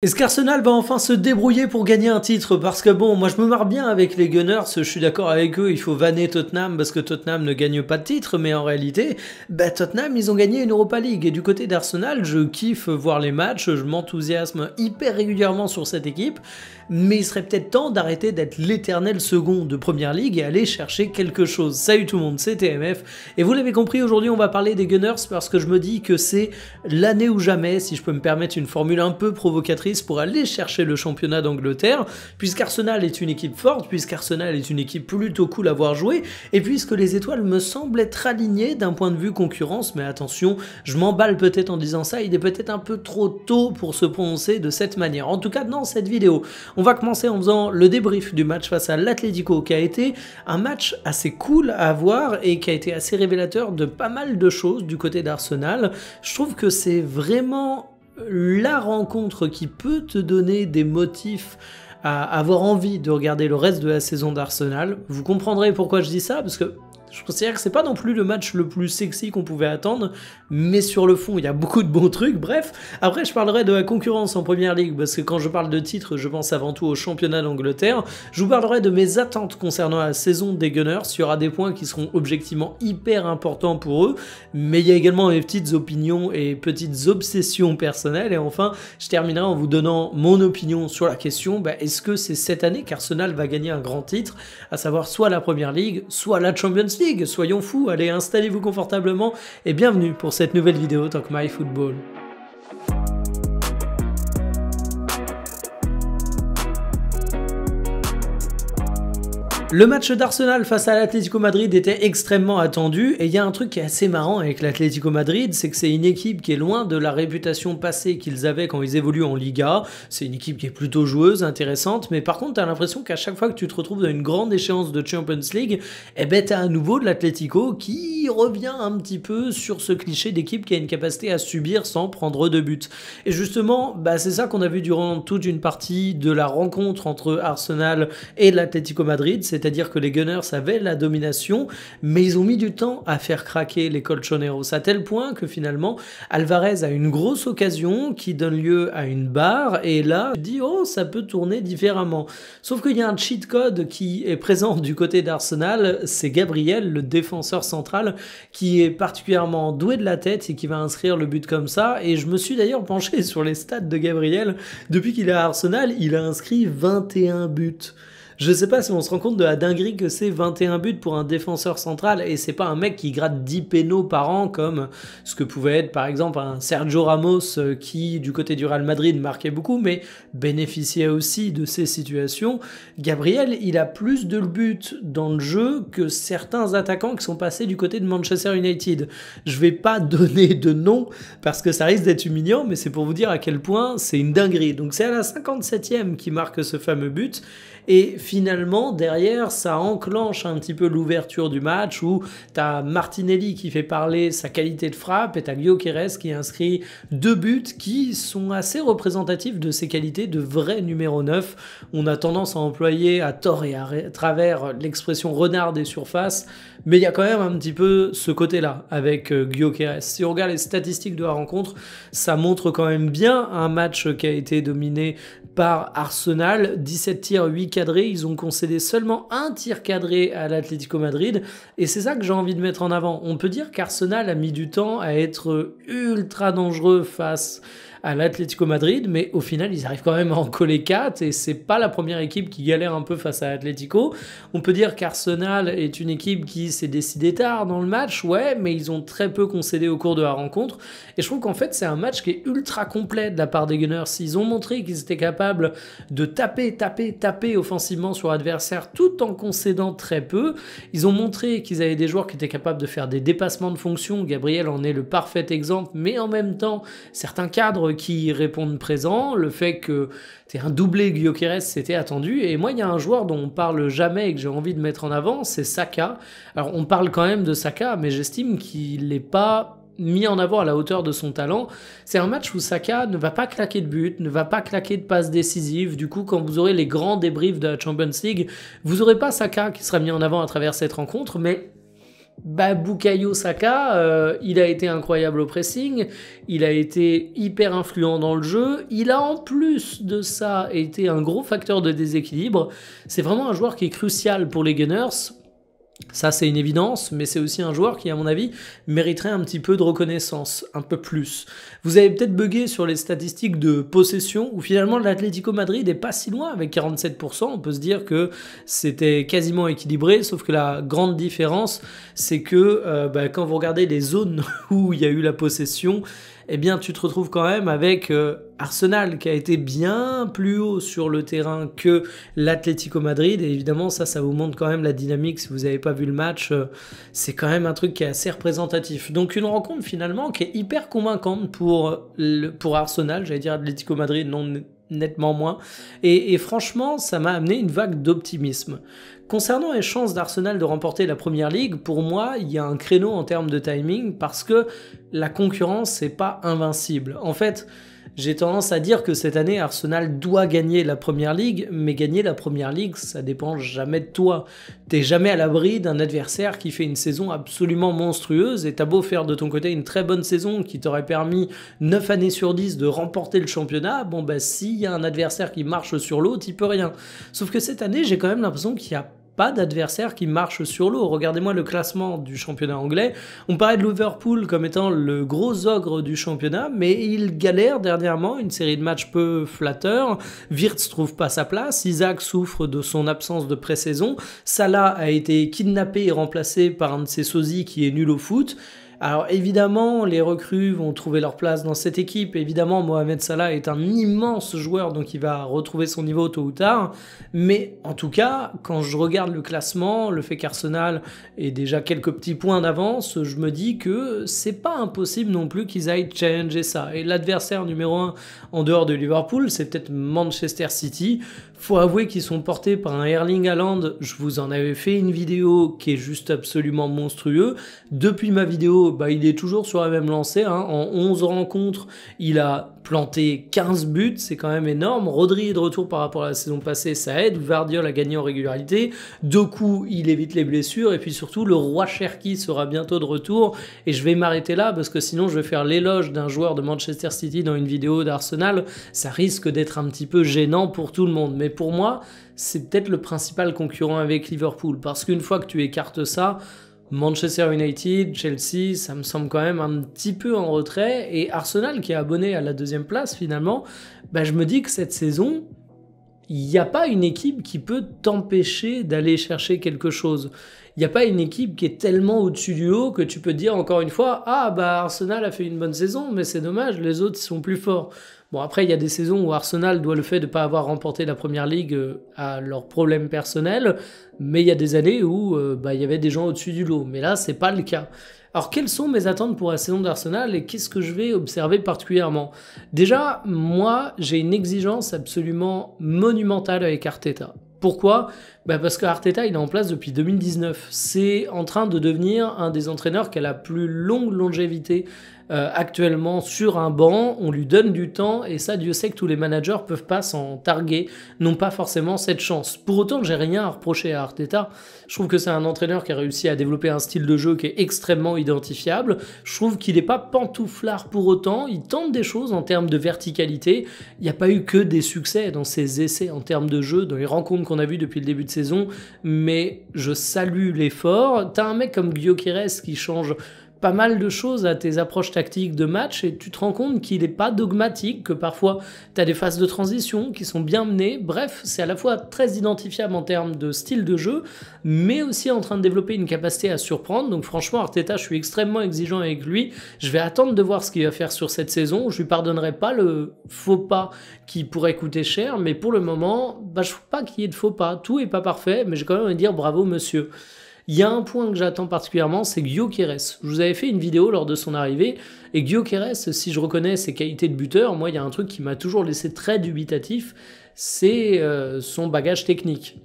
Est-ce qu'Arsenal va enfin se débrouiller pour gagner un titre? Parce que bon, moi je me marre bien avec les Gunners, je suis d'accord avec eux, il faut vanner Tottenham parce que Tottenham ne gagne pas de titre, mais en réalité, Tottenham ils ont gagné une Europa League. Et du côté d'Arsenal, je kiffe voir les matchs, je m'enthousiasme hyper régulièrement sur cette équipe, mais il serait peut-être temps d'arrêter d'être l'éternel second de Première Ligue et aller chercher quelque chose. Salut tout le monde, c'est TMF, et vous l'avez compris, aujourd'hui on va parler des Gunners parce que je me dis que c'est l'année ou jamais, si je peux me permettre une formule un peu provocatrice, pour aller chercher le championnat d'Angleterre, puisqu'Arsenal est une équipe forte, puisqu'Arsenal est une équipe plutôt cool à voir jouer, et puisque les étoiles me semblent être alignées d'un point de vue concurrence, mais attention, je m'emballe peut-être en disant ça, il est peut-être un peu trop tôt pour se prononcer de cette manière. En tout cas, dans cette vidéo, on va commencer en faisant le débrief du match face à l'Atlético, qui a été un match assez cool à voir et qui a été assez révélateur de pas mal de choses du côté d'Arsenal. Je trouve que c'est vraiment la rencontre qui peut te donner des motifs à avoir envie de regarder le reste de la saison d'Arsenal. Vous comprendrez pourquoi je dis ça, parce que je considère que c'est pas non plus le match le plus sexy qu'on pouvait attendre, mais sur le fond, il y a beaucoup de bons trucs. Bref, après, je parlerai de la concurrence en Première Ligue, parce que quand je parle de titre, je pense avant tout au championnat d'Angleterre. Je vous parlerai de mes attentes concernant la saison des Gunners. Il y aura des points qui seront objectivement hyper importants pour eux, mais il y a également mes petites opinions et petites obsessions personnelles. Et enfin, je terminerai en vous donnant mon opinion sur la question, est-ce que c'est cette année qu'Arsenal va gagner un grand titre, à savoir soit la Première Ligue, soit la Champions League? Soyons fous, allez, installez-vous confortablement et bienvenue pour cette nouvelle vidéo Talk My Football. Le match d'Arsenal face à l'Atlético Madrid était extrêmement attendu, et il y a un truc qui est assez marrant avec l'Atlético Madrid, c'est que c'est une équipe qui est loin de la réputation passée qu'ils avaient quand ils évoluent en Liga. C'est une équipe qui est plutôt joueuse, intéressante, mais par contre t'as l'impression qu'à chaque fois que tu te retrouves dans une grande échéance de Champions League, t'as à nouveau de l'Atlético qui revient un petit peu sur ce cliché d'équipe qui a une capacité à subir sans prendre de but. Et justement, c'est ça qu'on a vu durant toute une partie de la rencontre entre Arsenal et l'Atlético Madrid, c'est-à-dire que les Gunners avaient la domination, mais ils ont mis du temps à faire craquer les Colchoneros, à tel point que finalement, Alvarez a une grosse occasion qui donne lieu à une barre, et là, tu te dis, oh, ça peut tourner différemment. Sauf qu'il y a un cheat code qui est présent du côté d'Arsenal, c'est Gabriel, le défenseur central, qui est particulièrement doué de la tête et qui va inscrire le but comme ça, et je me suis d'ailleurs penché sur les stats de Gabriel. Depuis qu'il est à Arsenal, il a inscrit 21 buts. Je sais pas si on se rend compte de la dinguerie que c'est 21 buts pour un défenseur central, et c'est pas un mec qui gratte 10 pénaux par an comme ce que pouvait être par exemple un Sergio Ramos qui du côté du Real Madrid marquait beaucoup mais bénéficiait aussi de ces situations. Gabriel, il a plus de buts dans le jeu que certains attaquants qui sont passés du côté de Manchester United. Je vais pas donner de nom parce que ça risque d'être humiliant, mais c'est pour vous dire à quel point c'est une dinguerie. Donc c'est à la 57e qui marque ce fameux but. Et finalement, derrière, ça enclenche un petit peu l'ouverture du match où t'as Martinelli qui fait parler sa qualité de frappe et t'as Gyökeres qui inscrit 2 buts qui sont assez représentatifs de ses qualités de vrai numéro 9. On a tendance à employer à tort et à travers l'expression renard des surfaces, mais il y a quand même un petit peu ce côté-là avec Gyökeres. Si on regarde les statistiques de la rencontre, ça montre quand même bien un match qui a été dominé par Arsenal, 17 tirs, 8 cadrés, ils ont concédé seulement un tir cadré à l'Atlético Madrid, et c'est ça que j'ai envie de mettre en avant. On peut dire qu'Arsenal a mis du temps à être ultra dangereux face à l'Atlético Madrid, mais au final ils arrivent quand même à en coller 4, et c'est pas la première équipe qui galère un peu face à l'Atlético. On peut dire qu'Arsenal est une équipe qui s'est décidée tard dans le match, ouais, mais ils ont très peu concédé au cours de la rencontre, et je trouve qu'en fait c'est un match qui est ultra complet de la part des Gunners. Ils ont montré qu'ils étaient capables de taper offensivement sur l'adversaire tout en concédant très peu. Ils ont montré qu'ils avaient des joueurs qui étaient capables de faire des dépassements de fonction, Gabriel en est le parfait exemple, mais en même temps certains cadres qui répondent présents, le fait que t'es un doublé Gyökeres, c'était attendu. Et moi, il y a un joueur dont on parle jamais et que j'ai envie de mettre en avant, c'est Saka. Alors, on parle quand même de Saka, mais j'estime qu'il n'est pas mis en avant à la hauteur de son talent. C'est un match où Saka ne va pas claquer de but, ne va pas claquer de passes décisives. Du coup, quand vous aurez les grands débriefs de la Champions League, vous n'aurez pas Saka qui sera mis en avant à travers cette rencontre, mais Bukayo Saka, il a été incroyable au pressing, il a été hyper influent dans le jeu, il a en plus de ça été un gros facteur de déséquilibre. C'est vraiment un joueur qui est crucial pour les Gunners. Ça, c'est une évidence, mais c'est aussi un joueur qui, à mon avis, mériterait un petit peu de reconnaissance, un peu plus. Vous avez peut-être bugué sur les statistiques de possession, où finalement l'Atlético Madrid n'est pas si loin avec 47%. On peut se dire que c'était quasiment équilibré, sauf que la grande différence, c'est que quand vous regardez les zones où il y a eu la possession, eh bien tu te retrouves quand même avec Arsenal qui a été bien plus haut sur le terrain que l'Atlético Madrid, et évidemment ça vous montre quand même la dynamique. Si vous n'avez pas vu le match, c'est quand même un truc qui est assez représentatif. Donc une rencontre finalement qui est hyper convaincante pour Arsenal, j'allais dire Atlético Madrid, non, nettement moins, et franchement ça m'a amené une vague d'optimisme. Concernant les chances d'Arsenal de remporter la Première Ligue, pour moi, il y a un créneau en termes de timing parce que la concurrence, c'est pas invincible. En fait, j'ai tendance à dire que cette année, Arsenal doit gagner la Première Ligue, mais gagner la Première Ligue, ça dépend jamais de toi. T'es jamais à l'abri d'un adversaire qui fait une saison absolument monstrueuse, et t'as beau faire de ton côté une très bonne saison qui t'aurait permis 9 années sur 10 de remporter le championnat, s'il y a un adversaire qui marche sur l'eau, t'y peux rien. Sauf que cette année, j'ai quand même l'impression qu'il y a pas d'adversaire qui marche sur l'eau. Regardez-moi le classement du championnat anglais. On parlait de Liverpool comme étant le gros ogre du championnat, mais il galère dernièrement, une série de matchs peu flatteurs. Wirtz trouve pas sa place, Isaac souffre de son absence de pré-saison, Salah a été kidnappé et remplacé par un de ses sosies qui est nul au foot. Alors évidemment, les recrues vont trouver leur place dans cette équipe. Évidemment, Mohamed Salah est un immense joueur, donc il va retrouver son niveau tôt ou tard. Mais en tout cas, quand je regarde le classement, le fait qu'Arsenal ait déjà quelques petits points d'avance, je me dis que c'est pas impossible non plus qu'ils aillent challenger ça. Et l'adversaire numéro 1 en dehors de Liverpool, c'est peut-être Manchester City. Faut avouer qu'ils sont portés par un Erling Haaland. Je vous en avais fait une vidéo qui est juste absolument monstrueux. Depuis ma vidéo, il est toujours sur la même lancée. En 11 rencontres, il a planté 15 buts, c'est quand même énorme. Rodri est de retour par rapport à la saison passée, ça aide. Vardiol a gagné en régularité. Doku, il évite les blessures. Et puis surtout, le roi Cherki sera bientôt de retour. Et je vais m'arrêter là parce que sinon, je vais faire l'éloge d'un joueur de Manchester City dans une vidéo d'Arsenal. Ça risque d'être un petit peu gênant pour tout le monde. Mais pour moi, c'est peut-être le principal concurrent avec Liverpool. Parce qu'une fois que tu écartes ça, Manchester United, Chelsea, ça me semble quand même un petit peu en retrait. Et Arsenal, qui est abonné à la 2e place finalement, je me dis que cette saison, il n'y a pas une équipe qui peut t'empêcher d'aller chercher quelque chose. Il n'y a pas une équipe qui est tellement au-dessus du lot que tu peux te dire encore une fois « Ah, Arsenal a fait une bonne saison, mais c'est dommage, les autres sont plus forts. » Bon, après, il y a des saisons où Arsenal doit le fait de ne pas avoir remporté la Première Ligue à leurs problèmes personnels, mais il y a des années où il y avait des gens au-dessus du lot. Mais là, c'est pas le cas. Alors, quelles sont mes attentes pour la saison d'Arsenal et qu'est-ce que je vais observer particulièrement? Déjà, moi, j'ai une exigence absolument monumentale avec Arteta. Pourquoi? Parce que Arteta, il est en place depuis 2019. C'est en train de devenir un des entraîneurs qui a la plus longue longévité actuellement sur un banc. On lui donne du temps et ça, Dieu sait que tous les managers peuvent pas s'en targuer, n'ont pas forcément cette chance. Pour autant, j'ai rien à reprocher à Arteta. Je trouve que c'est un entraîneur qui a réussi à développer un style de jeu qui est extrêmement identifiable. Je trouve qu'il n'est pas pantouflard pour autant. Il tente des choses en termes de verticalité. Il n'y a pas eu que des succès dans ses essais en termes de jeu, dans les rencontres qu'on a vues depuis le début de saison, mais je salue l'effort. T'as un mec comme Gyökeres qui change pas mal de choses à tes approches tactiques de match et tu te rends compte qu'il n'est pas dogmatique, que parfois tu as des phases de transition qui sont bien menées. Bref, c'est à la fois très identifiable en termes de style de jeu, mais aussi en train de développer une capacité à surprendre. Donc franchement, Arteta, je suis extrêmement exigeant avec lui. Je vais attendre de voir ce qu'il va faire sur cette saison. Je lui pardonnerai pas le faux pas qui pourrait coûter cher, mais pour le moment, je ne trouve pas qu'il y ait de faux pas. Tout n'est pas parfait, mais j'ai quand même envie de dire bravo monsieur. Il y a un point que j'attends particulièrement, c'est Gyökeres. Je vous avais fait une vidéo lors de son arrivée, et Gyökeres, si je reconnais ses qualités de buteur, moi, il y a un truc qui m'a toujours laissé très dubitatif, c'est son bagage technique.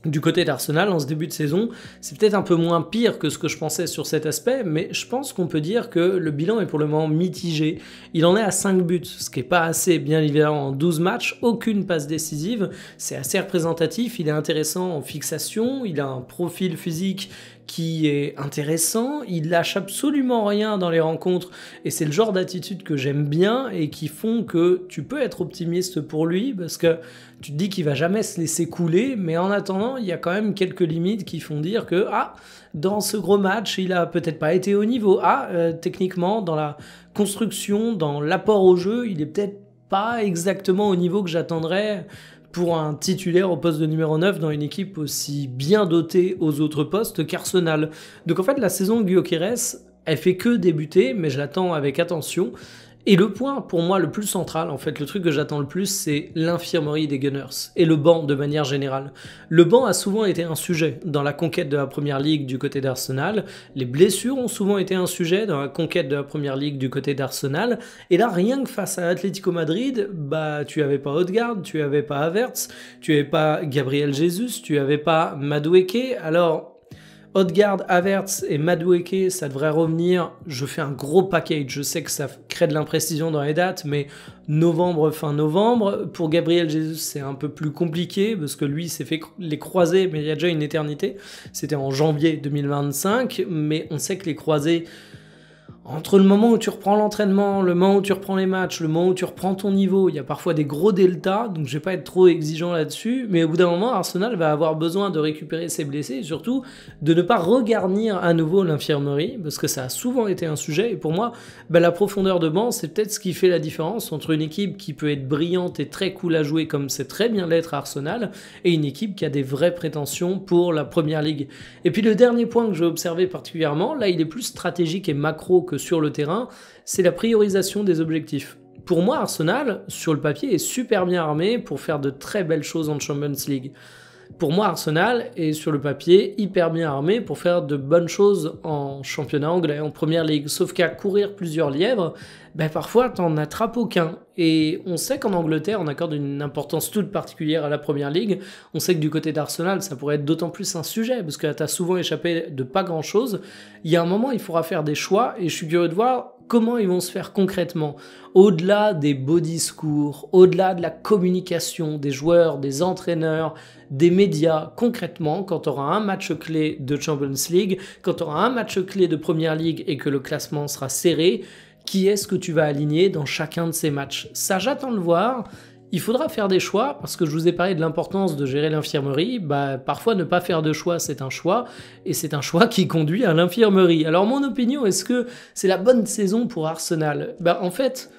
Du côté d'Arsenal, en ce début de saison, c'est peut-être un peu moins pire que ce que je pensais sur cet aspect, mais je pense qu'on peut dire que le bilan est pour le moment mitigé. Il en est à 5 buts, ce qui n'est pas assez, bien évidemment, en 12 matchs, aucune passe décisive, c'est assez représentatif, il est intéressant en fixation, il a un profil physique qui est intéressant, il lâche absolument rien dans les rencontres, et c'est le genre d'attitude que j'aime bien et qui font que tu peux être optimiste pour lui, parce que tu te dis qu'il va jamais se laisser couler, mais en attendant, il y a quand même quelques limites qui font dire que dans ce gros match, il a peut-être pas été au niveau. Techniquement, dans la construction, dans l'apport au jeu, il est peut-être pas exactement au niveau que j'attendrais pour un titulaire au poste de numéro 9 dans une équipe aussi bien dotée aux autres postes qu'Arsenal. Donc en fait, la saison de Gyökeres, elle fait que débuter, mais je l'attends avec attention. Et le point, pour moi, le plus central, en fait, le truc que j'attends le plus, c'est l'infirmerie des Gunners et le banc de manière générale. Le banc a souvent été un sujet dans la conquête de la Première Ligue du côté d'Arsenal. Les blessures ont souvent été un sujet dans la conquête de la Première Ligue du côté d'Arsenal. Et là, rien que face à Atlético Madrid, tu avais pas Odegaard, tu avais pas Havertz, tu avais pas Gabriel Jesus, tu avais pas Madueke. Alors, Odegaard, Havertz et Madueke, ça devrait revenir. Je fais un gros package. Je sais que ça crée de l'imprécision dans les dates, mais novembre, fin novembre. Pour Gabriel Jesus, c'est un peu plus compliqué parce que lui s'est fait les croisés, mais il y a déjà une éternité. C'était en janvier 2025, mais on sait que les croisés, entre le moment où tu reprends l'entraînement, le moment où tu reprends les matchs, le moment où tu reprends ton niveau, il y a parfois des gros deltas, donc je vais pas être trop exigeant là-dessus, mais au bout d'un moment, Arsenal va avoir besoin de récupérer ses blessés et surtout de ne pas regarnir à nouveau l'infirmerie, parce que ça a souvent été un sujet, et pour moi, la profondeur de banc, c'est peut-être ce qui fait la différence entre une équipe qui peut être brillante et très cool à jouer, comme c'est très bien l'être à Arsenal, et une équipe qui a des vraies prétentions pour la Première Ligue. Et puis le dernier point que j'ai observé particulièrement, là il est plus stratégique et macro que sur le terrain, c'est la priorisation des objectifs. Pour moi, Arsenal, sur le papier, est super bien armé pour faire de très belles choses en Champions League. Pour moi, Arsenal est sur le papier hyper bien armé pour faire de bonnes choses en championnat anglais, en Première Ligue. Sauf qu'à courir plusieurs lièvres, parfois t'en attrapes aucun. Et on sait qu'en Angleterre, on accorde une importance toute particulière à la Première Ligue. On sait que du côté d'Arsenal, ça pourrait être d'autant plus un sujet, parce que t'as souvent échappé de pas grand-chose. Il y a un moment, il faudra faire des choix, et je suis curieux de voir comment ils vont se faire concrètement. Au-delà des beaux discours, au-delà de la communication des joueurs, des entraîneurs, des médias, concrètement, quand tu auras un match clé de Champions League, quand tu auras un match clé de Première Ligue et que le classement sera serré, qui est-ce que tu vas aligner dans chacun de ces matchs? Ça, j'attends de le voir. Il faudra faire des choix, parce que je vous ai parlé de l'importance de gérer l'infirmerie. Parfois, ne pas faire de choix, c'est un choix, et c'est un choix qui conduit à l'infirmerie. Alors, mon opinion, est-ce que c'est la bonne saison pour Arsenal? En fait,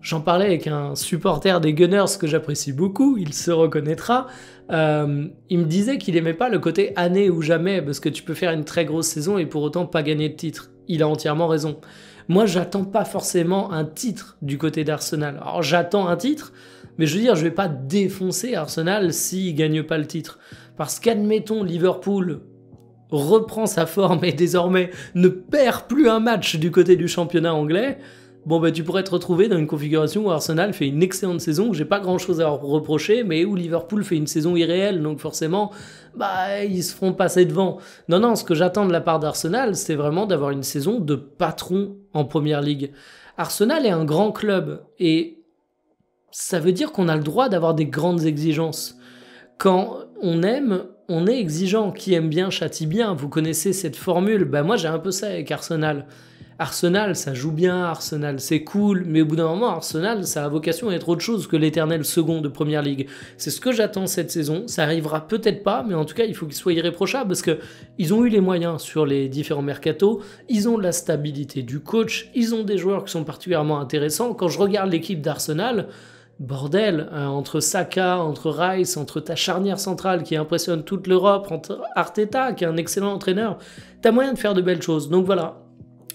j'en parlais avec un supporter des Gunners que j'apprécie beaucoup, il se reconnaîtra. Il me disait qu'il aimait pas le côté année ou jamais, parce que tu peux faire une très grosse saison et pour autant pas gagner de titre. Il a entièrement raison. Moi, j'attends pas forcément un titre du côté d'Arsenal. Alors, j'attends un titre, mais je veux dire, je vais pas défoncer Arsenal s'il gagne pas le titre. Parce qu'admettons, Liverpool reprend sa forme et désormais ne perd plus un match du côté du championnat anglais, tu pourrais te retrouver dans une configuration où Arsenal fait une excellente saison, où j'ai pas grand chose à leur reprocher, mais où Liverpool fait une saison irréelle, donc forcément, ils se feront passer devant. Non, ce que j'attends de la part d'Arsenal, c'est vraiment d'avoir une saison de patron en Première Ligue. Arsenal est un grand club, et ça veut dire qu'on a le droit d'avoir des grandes exigences. Quand on aime, on est exigeant. Qui aime bien châtie bien. Vous connaissez cette formule. Moi, j'ai un peu ça avec Arsenal. Arsenal, ça joue bien, Arsenal, c'est cool, mais au bout d'un moment, Arsenal, ça a vocation à être autre chose que l'éternel second de Première Ligue. C'est ce que j'attends cette saison. Ça arrivera peut-être pas, mais en tout cas, il faut qu'ils soient irréprochables parce que ils ont eu les moyens sur les différents mercatos, ils ont la stabilité du coach, ils ont des joueurs qui sont particulièrement intéressants. Quand je regarde l'équipe d'Arsenal, bordel, entre Saka, entre Rice, entre ta charnière centrale qui impressionne toute l'Europe, entre Arteta qui est un excellent entraîneur, t'as moyen de faire de belles choses. Donc voilà.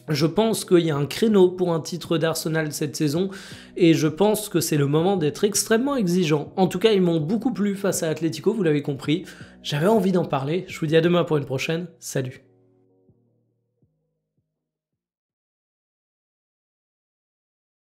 Je pense qu'il y a un créneau pour un titre d'Arsenal cette saison et je pense que c'est le moment d'être extrêmement exigeant. En tout cas, ils m'ont beaucoup plu face à Atlético, vous l'avez compris. J'avais envie d'en parler. Je vous dis à demain pour une prochaine. Salut.